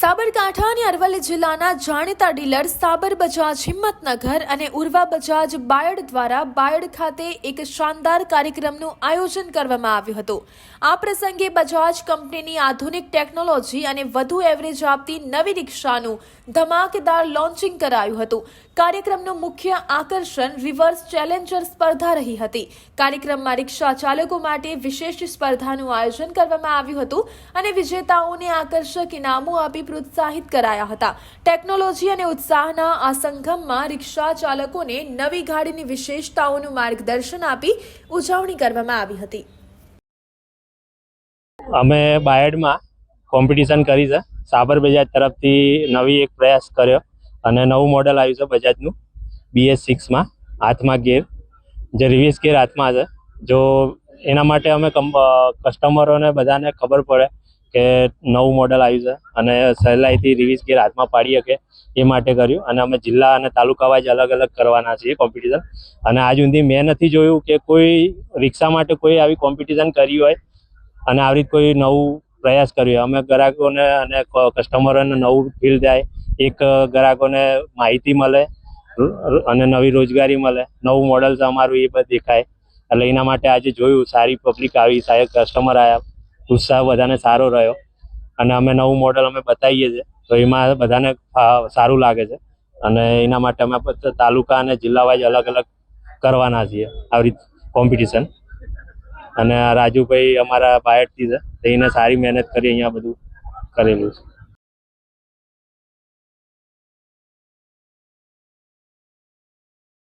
સાબરકાંઠા અને અરવલ્લી જિલ્લાના જાણીતા ડીલર સાબર બજાજ હિંમતનગર અને ઉર્વા બજાજ બાયડ દ્વારા બાયડ ખાતે એક શાનદાર કાર્યક્રમનું આયોજન કરવામાં આવ્યું હતું। આ પ્રસંગે બજાજ કંપનીની આધુનિક ટેકનોલોજી અને વધુ એવરેજ આપતી નવી રિક્ષાનું ધમાકેદાર લોન્ચિંગ કરાયું હતું। કાર્યક્રમનું મુખ્ય આકર્ષણ રિવર્સ ચેલેન્જર સ્પર્ધા રહી હતી। કાર્યક્રમમાં રિક્ષા ચાલકો માટે વિશેષ સ્પર્ધાનું આયોજન કરવામાં આવ્યું હતું અને વિજેતાઓને આકર્ષક ઇનામો આપી પ્રોત્સાહિત કરાયા હતા। ટેકનોલોજી અને ઉત્સાહના આ સંગમમાં રિક્ષા ચાલકોને નવી ગાડીની વિશેષતાઓનું માર્ગદર્શન આપી ઉજવણી કરવામાં આવી હતી। અમે બાયડમાં કોમ્પિટિશન કરી છે। સાબર બજાજ તરફથી નવી એક પ્રયાસ કર્યો અને નવું મોડલ આવ્યું છે બજાજનું BS6 માં હાથમાં ગેર, જે રિવર્સ ગેર હાથમાં છે। જો એના માટે અમે કસ્ટમરોને બધાને ખબર પડે કે નવું મોડલ આવ્યું છે અને સહેલાઈથી રિવર્સ ગેર હાથમાં પાડી શકે એ માટે કર્યું અને અમે જિલ્લા અને તાલુકા વાઇઝ અલગ અલગ કરવાના છીએ કોમ્પિટિશન। અને આજ સુધી મેં નથી જોયું કે કોઈ રિક્ષા માટે કોઈ આવી કોમ્પિટિશન કરી હોય અને આવી રીતે કોઈ નવું પ્રયાસ કર્યો। અમે ગ્રાહકોને અને કસ્ટમરોને નવું ફીલ થાય, એક ગ્રાહકોને માહિતી મળે અને નવી રોજગારી મળે, નવું મોડલ છે અમારું એ બધું દેખાય। એટલે એના માટે આજે જોયું, સારી પબ્લિક આવી, સારા કસ્ટમર આવ્યા, ઉત્સાહ બધાને સારો રહ્યો અને અમે નવું મોડલ અમે બતાવીએ છીએ તો એમાં બધાને સારું લાગે છે અને એના માટે અમે તાલુકા અને જિલ્લા વાઇઝ અલગ અલગ કરવાના છીએ આવી રીતે કોમ્પિટિશન। અને રાજુભાઈ અમારા બાયડથી છે, તો એને સારી મહેનત કરી અહીંયા બધું કરેલું છે।